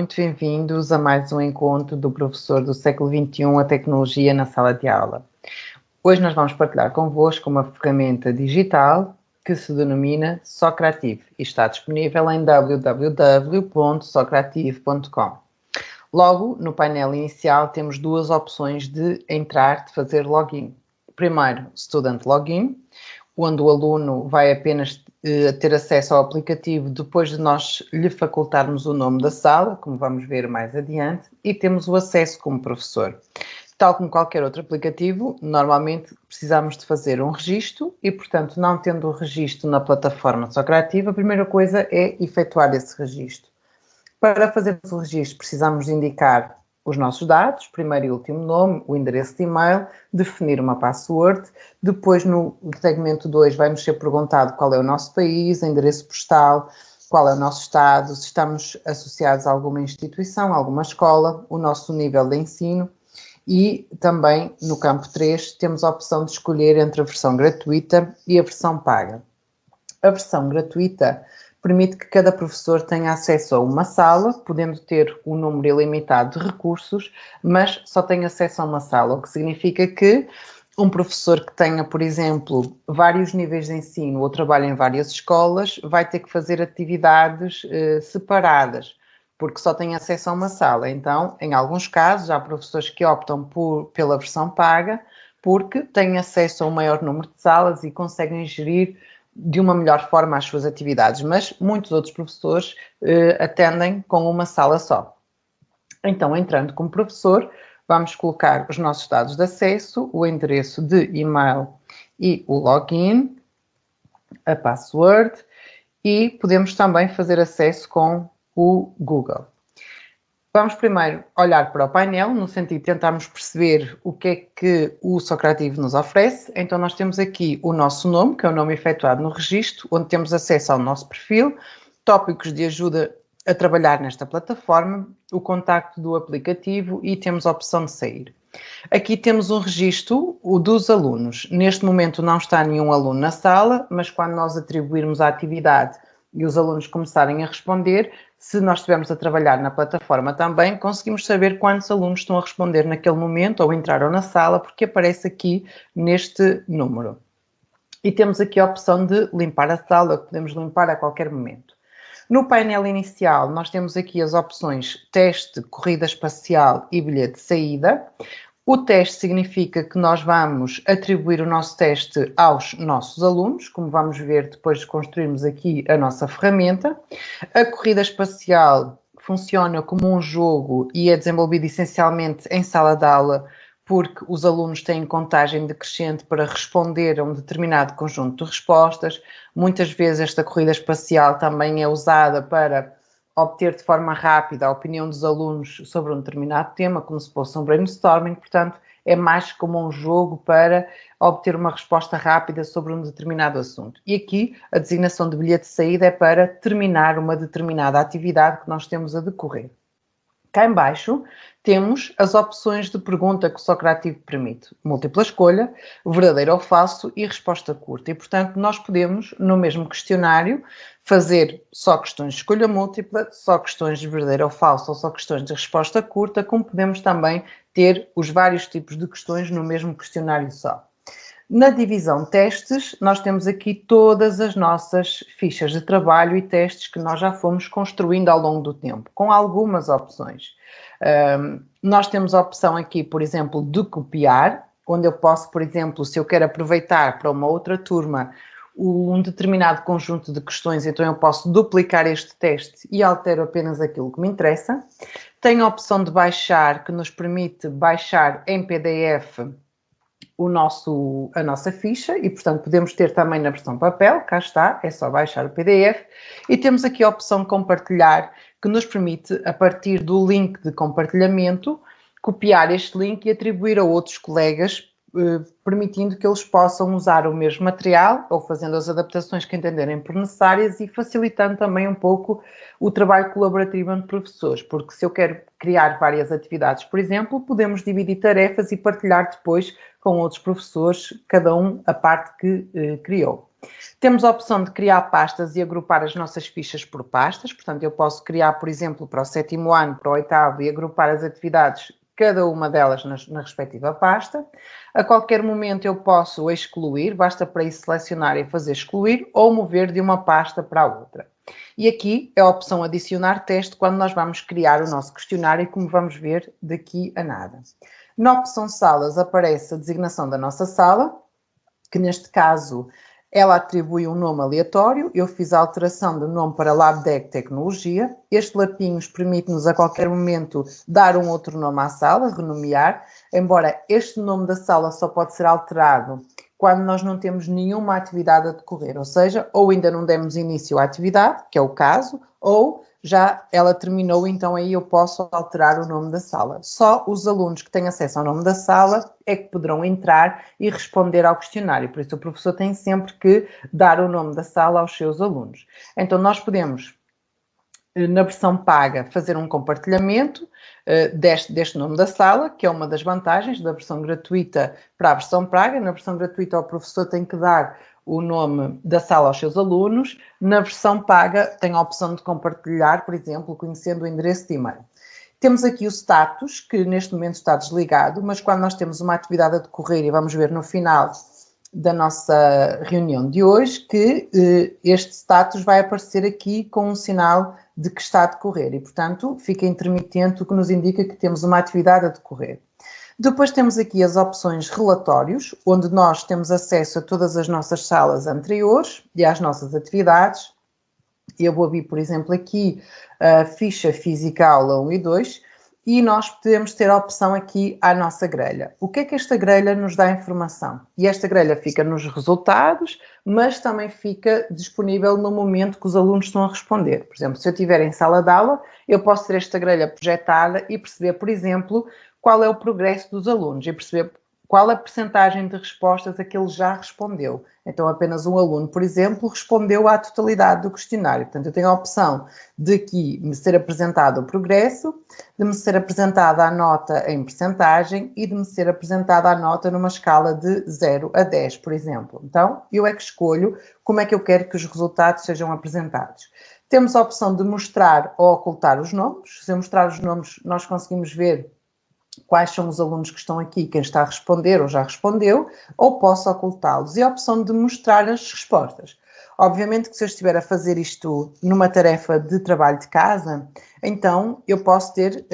muito bem-vindos a mais um encontro do professor do século XXI, a tecnologia na sala de aula. Hoje nós vamos partilhar convosco uma ferramenta digital que se denomina Socrative e está disponível em www.socrative.com. Logo, no painel inicial temos duas opções de entrar, de fazer login. Primeiro, Student Login, onde o aluno vai apenas ter acesso ao aplicativo depois de nós lhe facultarmos o nome da sala, como vamos ver mais adiante, e temos o acesso como professor. Tal como qualquer outro aplicativo, normalmente precisamos de fazer um registro e, portanto, não tendo o registro na plataforma Socrative, a primeira coisa é efetuar esse registro. Para fazermos o registro, precisamos de indicar os nossos dados, primeiro e último nome, o endereço de e-mail, definir uma password, depois no segmento 2 vai-nos ser perguntado qual é o nosso país, endereço postal, qual é o nosso estado, se estamos associados a alguma instituição, alguma escola, o nosso nível de ensino e também no campo 3 temos a opção de escolher entre a versão gratuita e a versão paga. A versão gratuita permite que cada professor tenha acesso a uma sala, podendo ter um número ilimitado de recursos, mas só tem acesso a uma sala, o que significa que um professor que tenha, por exemplo, vários níveis de ensino ou trabalha em várias escolas, vai ter que fazer atividades separadas, porque só tem acesso a uma sala. Então, em alguns casos, há professores que optam pela versão paga, porque têm acesso a um maior número de salas e conseguem gerir de uma melhor forma as suas atividades, mas muitos outros professores atendem com uma sala só. Então, entrando como professor, vamos colocar os nossos dados de acesso, o endereço de e-mail e o login, a password, e podemos também fazer acesso com o Google. Vamos primeiro olhar para o painel, no sentido de tentarmos perceber o que é que o Socrative nos oferece. Então, nós temos aqui o nosso nome, que é o nome efetuado no registro, onde temos acesso ao nosso perfil, tópicos de ajuda a trabalhar nesta plataforma, o contacto do aplicativo e temos a opção de sair. Aqui temos um registro dos alunos. Neste momento não está nenhum aluno na sala, mas quando nós atribuirmos a atividade e os alunos começarem a responder, se nós estivermos a trabalhar na plataforma também, conseguimos saber quantos alunos estão a responder naquele momento ou entraram na sala, porque aparece aqui neste número. E temos aqui a opção de limpar a sala, que podemos limpar a qualquer momento. No painel inicial, nós temos aqui as opções teste, corrida espacial e bilhete de saída. O teste significa que nós vamos atribuir o nosso teste aos nossos alunos, como vamos ver depois de construirmos aqui a nossa ferramenta. A corrida espacial funciona como um jogo e é desenvolvido essencialmente em sala de aula, porque os alunos têm contagem decrescente para responder a um determinado conjunto de respostas. Muitas vezes esta corrida espacial também é usada para obter de forma rápida a opinião dos alunos sobre um determinado tema, como se fosse um brainstorming, portanto, é mais como um jogo para obter uma resposta rápida sobre um determinado assunto. E aqui, a designação de bilhete de saída é para terminar uma determinada atividade que nós temos a decorrer. Cá em baixo temos as opções de pergunta que o Socrative permite. Múltipla escolha, verdadeiro ou falso e resposta curta. E, portanto, nós podemos, no mesmo questionário, fazer só questões de escolha múltipla, só questões de verdadeiro ou falso ou só questões de resposta curta, como podemos também ter os vários tipos de questões no mesmo questionário só. Na divisão testes, nós temos aqui todas as nossas fichas de trabalho e testes que nós já fomos construindo ao longo do tempo, com algumas opções. Nós temos a opção aqui, por exemplo, de copiar, onde eu posso, por exemplo, se eu quero aproveitar para uma outra turma um determinado conjunto de questões, então eu posso duplicar este teste e altero apenas aquilo que me interessa. Tenho a opção de baixar, que nos permite baixar em PDF a nossa ficha e, portanto, podemos ter também na versão papel, cá está, é só baixar o PDF. E temos aqui a opção compartilhar, que nos permite, a partir do link de compartilhamento, copiar este link e atribuir a outros colegas, permitindo que eles possam usar o mesmo material ou fazendo as adaptações que entenderem por necessárias e facilitando também um pouco o trabalho colaborativo entre professores, porque se eu quero criar várias atividades, por exemplo, podemos dividir tarefas e partilhar depois com outros professores, cada um a parte que criou. Temos a opção de criar pastas e agrupar as nossas fichas por pastas. Portanto, eu posso criar, por exemplo, para o 7º ano, para o 8º e agrupar as atividades, cada uma delas na respectiva pasta. A qualquer momento eu posso excluir, basta para isso selecionar e fazer excluir, ou mover de uma pasta para a outra. E aqui é a opção adicionar teste quando nós vamos criar o nosso questionário, como vamos ver daqui a nada. Na opção salas aparece a designação da nossa sala, que neste caso ela atribui um nome aleatório. Eu fiz a alteração do nome para LabDeg Tecnologia. Este lapinhos permite-nos a qualquer momento dar um outro nome à sala, renomear, embora este nome da sala só pode ser alterado quando nós não temos nenhuma atividade a decorrer, ou seja, ou ainda não demos início à atividade, que é o caso, ou já ela terminou, então aí eu posso alterar o nome da sala. Só os alunos que têm acesso ao nome da sala é que poderão entrar e responder ao questionário, por isso o professor tem sempre que dar o nome da sala aos seus alunos. Então nós podemos, na versão paga, fazer um compartilhamento deste nome da sala, que é uma das vantagens da versão gratuita para a versão paga. Na versão gratuita o professor tem que dar o nome da sala aos seus alunos. Na versão paga tem a opção de compartilhar, por exemplo, conhecendo o endereço de e-mail. Temos aqui o status, que neste momento está desligado, mas quando nós temos uma atividade a decorrer, e vamos ver no final da nossa reunião de hoje, que este status vai aparecer aqui com um sinal de que está a decorrer e, portanto, fica intermitente, o que nos indica que temos uma atividade a decorrer. Depois temos aqui as opções relatórios, onde nós temos acesso a todas as nossas salas anteriores e às nossas atividades. Eu vou abrir, por exemplo, aqui a ficha física aula 1 e 2 e nós podemos ter a opção aqui à nossa grelha. O que é que esta grelha nos dá informação? E esta grelha fica nos resultados, mas também fica disponível no momento que os alunos estão a responder. Por exemplo, se eu estiver em sala de aula, eu posso ter esta grelha projetada e perceber, por exemplo, qual é o progresso dos alunos e perceber qual a percentagem de respostas a que ele já respondeu. Então, apenas um aluno, por exemplo, respondeu à totalidade do questionário. Portanto, eu tenho a opção de aqui me ser apresentado o progresso, de me ser apresentada a nota em percentagem e de me ser apresentada a nota numa escala de 0 a 10, por exemplo. Então, eu é que escolho como é que eu quero que os resultados sejam apresentados. Temos a opção de mostrar ou ocultar os nomes. Se eu mostrar os nomes, nós conseguimos ver quais são os alunos que estão aqui, quem está a responder ou já respondeu, ou posso ocultá-los. E a opção de mostrar as respostas. Obviamente que se eu estiver a fazer isto numa tarefa de trabalho de casa, então eu posso ter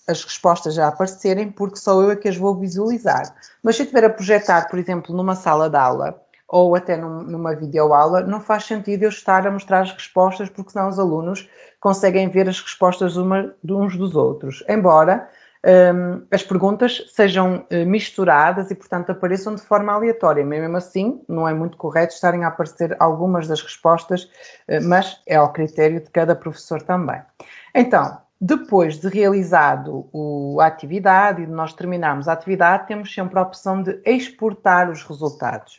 as respostas já aparecerem, porque só eu é que as vou visualizar. Mas se eu estiver a projetar, por exemplo, numa sala de aula, ou até numa videoaula, não faz sentido eu estar a mostrar as respostas, porque senão os alunos conseguem ver as respostas de uns dos outros. Embora as perguntas sejam misturadas e, portanto, apareçam de forma aleatória. Mesmo assim, não é muito correto estarem a aparecer algumas das respostas, mas é ao critério de cada professor também. Então, depois de realizado a atividade e de nós terminarmos a atividade, temos sempre a opção de exportar os resultados.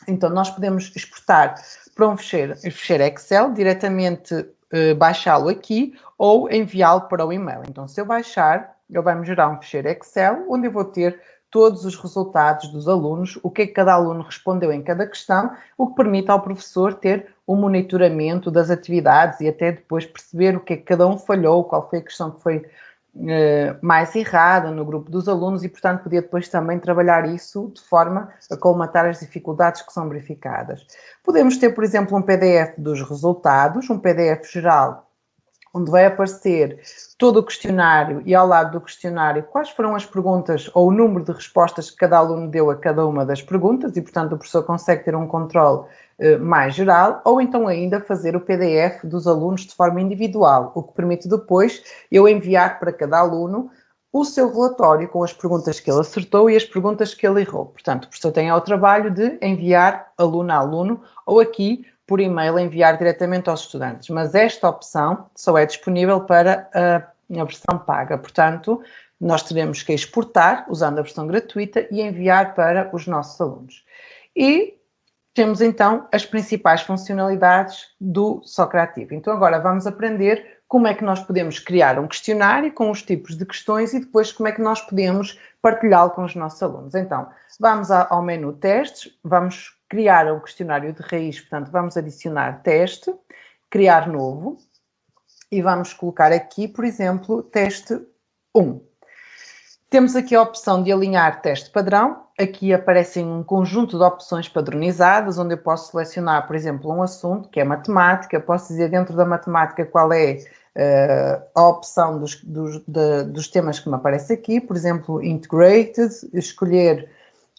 Então, nós podemos exportar para um ficheiro Excel, diretamente baixá-lo aqui ou enviá-lo para o e-mail. Então, se eu baixar, ele vai-me gerar um ficheiro Excel, onde eu vou ter todos os resultados dos alunos, o que é que cada aluno respondeu em cada questão, o que permite ao professor ter um monitoramento das atividades e até depois perceber o que é que cada um falhou, qual foi a questão que foi mais errada no grupo dos alunos e, portanto, podia depois também trabalhar isso de forma a colmatar as dificuldades que são verificadas. Podemos ter, por exemplo, um PDF dos resultados, um PDF geral, onde vai aparecer todo o questionário e ao lado do questionário quais foram as perguntas ou o número de respostas que cada aluno deu a cada uma das perguntas e, portanto, o professor consegue ter um controle mais geral, ou então ainda fazer o PDF dos alunos de forma individual, o que permite depois eu enviar para cada aluno o seu relatório com as perguntas que ele acertou e as perguntas que ele errou. Portanto, o professor tem ao trabalho de enviar aluno a aluno ou aqui por e-mail enviar diretamente aos estudantes, mas esta opção só é disponível para a versão paga. Portanto, nós teremos que exportar usando a versão gratuita e enviar para os nossos alunos. E temos então as principais funcionalidades do Socrativo. Então agora vamos aprender como é que nós podemos criar um questionário com os tipos de questões e depois como é que nós podemos partilhá-lo com os nossos alunos. Então, vamos ao menu testes, vamos criar um questionário de raiz, portanto, vamos adicionar teste, criar novo, e vamos colocar aqui, por exemplo, teste 1. Temos aqui a opção de alinhar teste padrão. Aqui aparecem um conjunto de opções padronizadas, onde eu posso selecionar, por exemplo, um assunto, que é matemática. Posso dizer dentro da matemática qual é a opção dos temas que me aparece aqui. Por exemplo, Integrated, escolher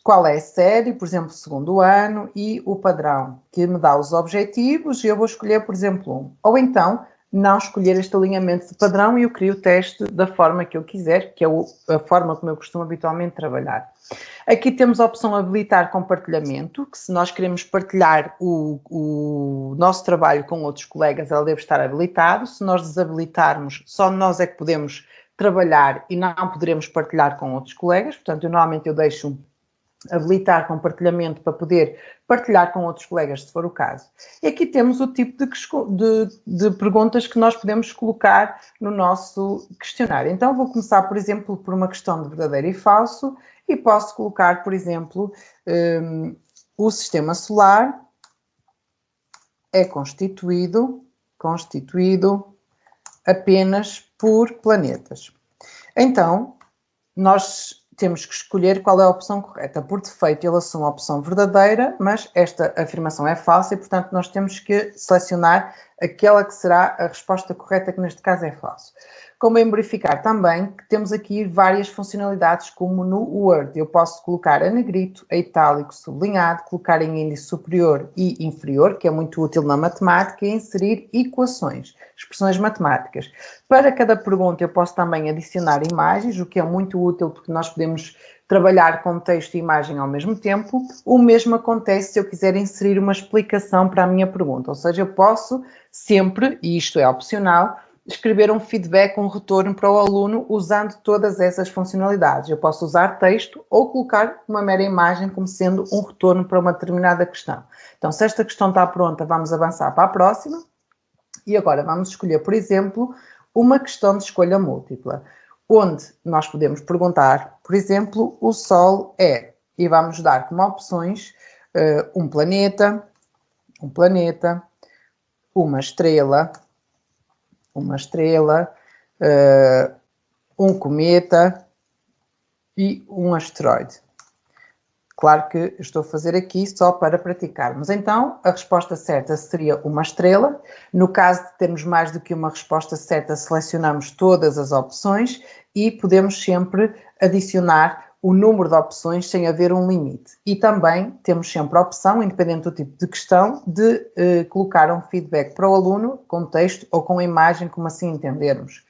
qual é a série, por exemplo, segundo ano, e o padrão, que me dá os objetivos, e eu vou escolher, por exemplo, um. Ou então, não escolher este alinhamento de padrão e eu crio o teste da forma que eu quiser, que é a forma como eu costumo habitualmente trabalhar. Aqui temos a opção habilitar compartilhamento, que se nós queremos partilhar o nosso trabalho com outros colegas, ela deve estar habilitado. Se nós desabilitarmos, só nós é que podemos trabalhar e não poderemos partilhar com outros colegas. Portanto, normalmente eu deixo habilitar compartilhamento para poder partilhar com outros colegas, se for o caso. E aqui temos o tipo de perguntas que nós podemos colocar no nosso questionário. Então, vou começar, por exemplo, por uma questão de verdadeiro e falso, e posso colocar, por exemplo, o sistema solar é constituído apenas por planetas. Então, nós temos que escolher qual é a opção correta. Por defeito, ele assume a opção verdadeira, mas esta afirmação é falsa e, portanto, nós temos que selecionar aquela que será a resposta correta, que neste caso é falso. Convém verificar também que temos aqui várias funcionalidades, como no Word. Eu posso colocar a negrito, a itálico, sublinhado, colocar em índice superior e inferior, que é muito útil na matemática, e inserir equações, expressões matemáticas. Para cada pergunta eu posso também adicionar imagens, o que é muito útil porque nós podemos trabalhar com texto e imagem ao mesmo tempo. O mesmo acontece se eu quiser inserir uma explicação para a minha pergunta, ou seja, eu posso sempre, e isto é opcional, escrever um feedback, um retorno para o aluno usando todas essas funcionalidades. Eu posso usar texto ou colocar uma mera imagem como sendo um retorno para uma determinada questão. Então, se esta questão está pronta, vamos avançar para a próxima. E agora vamos escolher, por exemplo, uma questão de escolha múltipla, onde nós podemos perguntar, por exemplo, o Sol é, e vamos dar como opções um planeta, uma estrela, um cometa e um asteroide. Claro que estou a fazer aqui só para praticarmos. Então, a resposta certa seria uma estrela. No caso de termos mais do que uma resposta certa, selecionamos todas as opções e podemos sempre adicionar o número de opções sem haver um limite. E também temos sempre a opção, independente do tipo de questão, de colocar um feedback para o aluno com texto ou com imagem, como assim entendermos.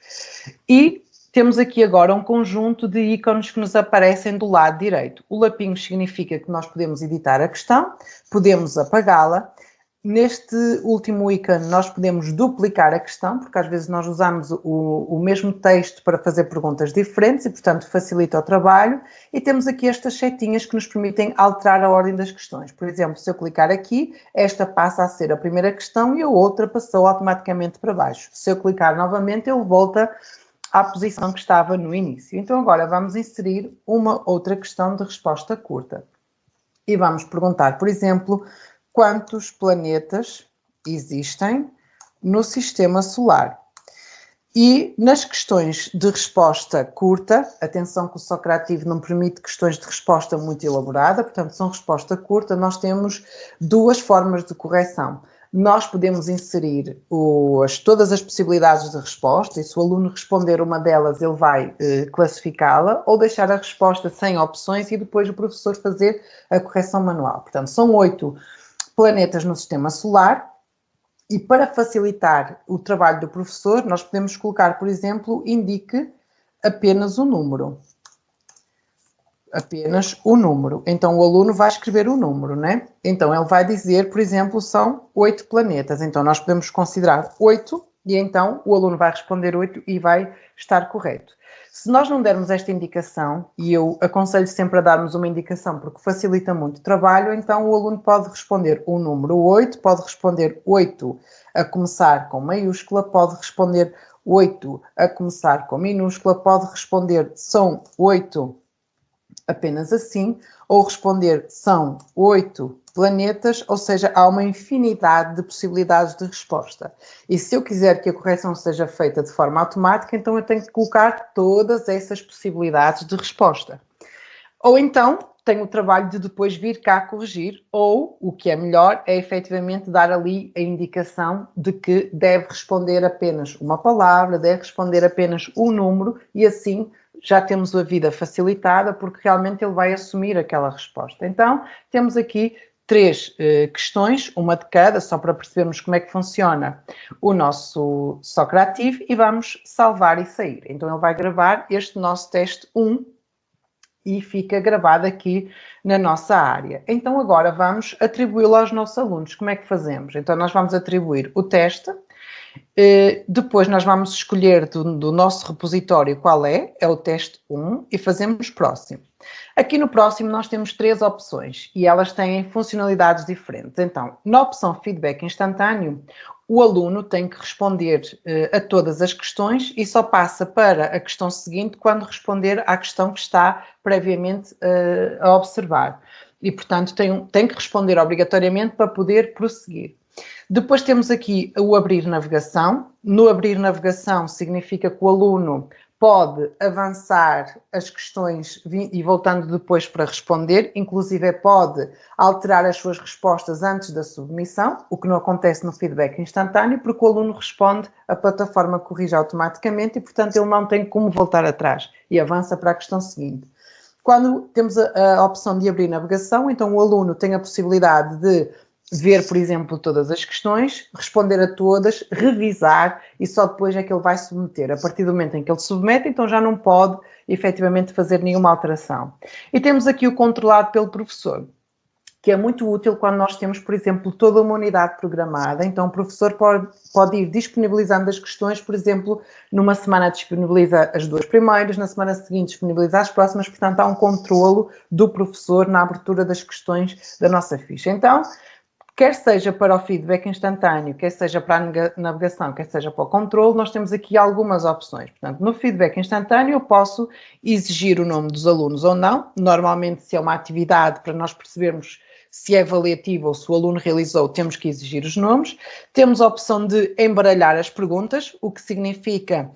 E temos aqui agora um conjunto de ícones que nos aparecem do lado direito. O lapinho significa que nós podemos editar a questão, podemos apagá-la. Neste último ícone nós podemos duplicar a questão, porque às vezes nós usamos o mesmo texto para fazer perguntas diferentes e, portanto, facilita o trabalho. E temos aqui estas setinhas que nos permitem alterar a ordem das questões. Por exemplo, se eu clicar aqui, esta passa a ser a primeira questão e a outra passou automaticamente para baixo. Se eu clicar novamente, ele volta à posição que estava no início. Então agora vamos inserir uma outra questão de resposta curta. E vamos perguntar, por exemplo, quantos planetas existem no Sistema Solar? E nas questões de resposta curta, atenção que o Socrativo não permite questões de resposta muito elaborada, portanto, são resposta curta, nós temos duas formas de correção. Nós podemos inserir todas as possibilidades de resposta, e se o aluno responder uma delas, ele vai classificá-la, ou deixar a resposta sem opções e depois o professor fazer a correção manual. Portanto, são 8 planetas no Sistema Solar, e para facilitar o trabalho do professor, nós podemos colocar, por exemplo, indique apenas o número. Apenas o número. Então, o aluno vai escrever o número, né? Então, ele vai dizer, por exemplo, são 8 planetas. Então, nós podemos considerar 8 e então o aluno vai responder 8 e vai estar correto. Se nós não dermos esta indicação, e eu aconselho sempre a darmos uma indicação porque facilita muito o trabalho, então o aluno pode responder o número 8, pode responder 8 a começar com maiúscula, pode responder 8 a começar com minúscula, pode responder são 8 apenas assim, ou responder são 8 planetas, ou seja, há uma infinidade de possibilidades de resposta. E se eu quiser que a correção seja feita de forma automática, então eu tenho que colocar todas essas possibilidades de resposta. Ou então, tenho o trabalho de depois vir cá corrigir, ou, o que é melhor, é efetivamente dar ali a indicação de que deve responder apenas uma palavra, deve responder apenas um número, e assim já temos a vida facilitada, porque realmente ele vai assumir aquela resposta. Então, temos aqui 3 questões, uma de cada, só para percebermos como é que funciona o nosso Socrativo, e vamos salvar e sair. Então, ele vai gravar este nosso teste 1, e fica gravado aqui na nossa área. Então agora vamos atribuí-lo aos nossos alunos. Como é que fazemos? Então nós vamos atribuir o teste, depois nós vamos escolher do nosso repositório qual é o teste 1 e fazemos próximo. Aqui no próximo nós temos 3 opções e elas têm funcionalidades diferentes. Então, na opção feedback instantâneo, o aluno tem que responder a todas as questões e só passa para a questão seguinte quando responder à questão que está previamente a observar. E, portanto, tem que responder obrigatoriamente para poder prosseguir. Depois temos aqui o abrir navegação. No abrir navegação significa que o aluno pode avançar as questões e voltando depois para responder, inclusive pode alterar as suas respostas antes da submissão, o que não acontece no feedback instantâneo, porque o aluno responde, a plataforma corrige automaticamente e, portanto, ele não tem como voltar atrás e avança para a questão seguinte. Quando temos a opção de abrir navegação, então o aluno tem a possibilidade de ver, por exemplo, todas as questões, responder a todas, revisar e só depois é que ele vai submeter. A partir do momento em que ele submete, então já não pode efetivamente fazer nenhuma alteração. E temos aqui o controlado pelo professor, que é muito útil quando nós temos, por exemplo, toda uma unidade programada. Então o professor pode ir disponibilizando as questões, por exemplo, numa semana disponibiliza as 2 primeiras, na semana seguinte disponibiliza as próximas, portanto há um controlo do professor na abertura das questões da nossa ficha. Então, quer seja para o feedback instantâneo, quer seja para a navegação, quer seja para o controle, nós temos aqui algumas opções. Portanto, no feedback instantâneo eu posso exigir o nome dos alunos ou não. Normalmente, se é uma atividade, para nós percebermos se é avaliativa ou se o aluno realizou, temos que exigir os nomes. Temos a opção de embaralhar as perguntas, o que significa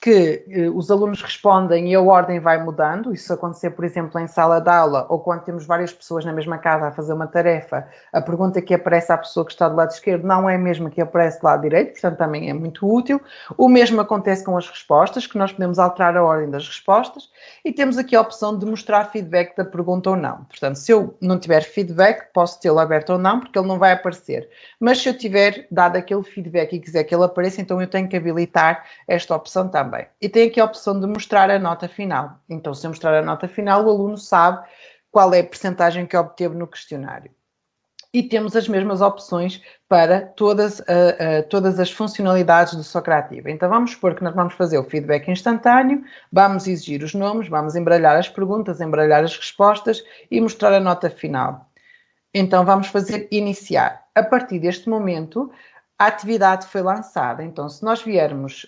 que os alunos respondem e a ordem vai mudando. Isso acontecer, por exemplo, em sala de aula ou quando temos várias pessoas na mesma casa a fazer uma tarefa, a pergunta que aparece à pessoa que está do lado esquerdo não é a mesma que aparece do lado direito, portanto também é muito útil. O mesmo acontece com as respostas, que nós podemos alterar a ordem das respostas e temos aqui a opção de mostrar feedback da pergunta ou não. Portanto, se eu não tiver feedback, posso tê-lo aberto ou não, porque ele não vai aparecer. Mas se eu tiver dado aquele feedback e quiser que ele apareça, então eu tenho que habilitar esta opção também. E tem aqui a opção de mostrar a nota final. Então, se eu mostrar a nota final, o aluno sabe qual é a percentagem que obteve no questionário. E temos as mesmas opções para todas as funcionalidades do Socrativo. Então, vamos supor que nós vamos fazer o feedback instantâneo, vamos exigir os nomes, vamos embaralhar as perguntas, embaralhar as respostas e mostrar a nota final. Então, vamos fazer iniciar. A partir deste momento, a atividade foi lançada. Então, se nós viermos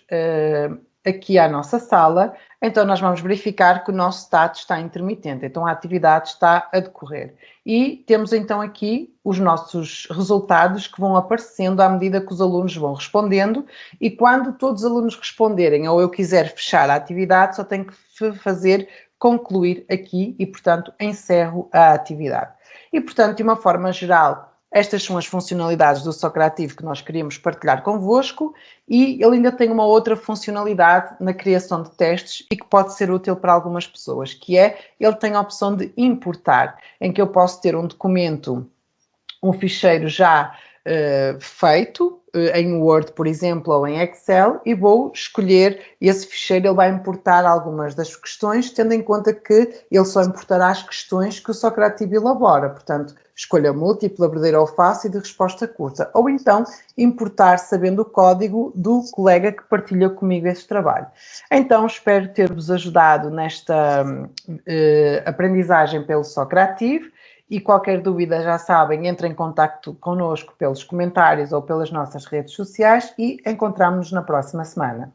aqui à nossa sala, então nós vamos verificar que o nosso status está intermitente, então a atividade está a decorrer. E temos então aqui os nossos resultados que vão aparecendo à medida que os alunos vão respondendo e quando todos os alunos responderem ou eu quiser fechar a atividade, só tenho que fazer concluir aqui e, portanto, encerro a atividade. E, portanto, de uma forma geral, estas são as funcionalidades do Socrativo que nós queríamos partilhar convosco e ele ainda tem uma outra funcionalidade na criação de testes e que pode ser útil para algumas pessoas, que é, ele tem a opção de importar, em que eu posso ter um documento, um ficheiro já feito, em Word, por exemplo, ou em Excel, e vou escolher esse ficheiro, ele vai importar algumas das questões, tendo em conta que ele só importará as questões que o Socrativo elabora, portanto, escolha múltipla, verdadeira ou fácil e de resposta curta. Ou então, importar sabendo o código do colega que partilha comigo esse trabalho. Então, espero ter-vos ajudado nesta aprendizagem pelo Socrativo. E qualquer dúvida, já sabem, entrem em contacto connosco pelos comentários ou pelas nossas redes sociais e encontramos-nos na próxima semana.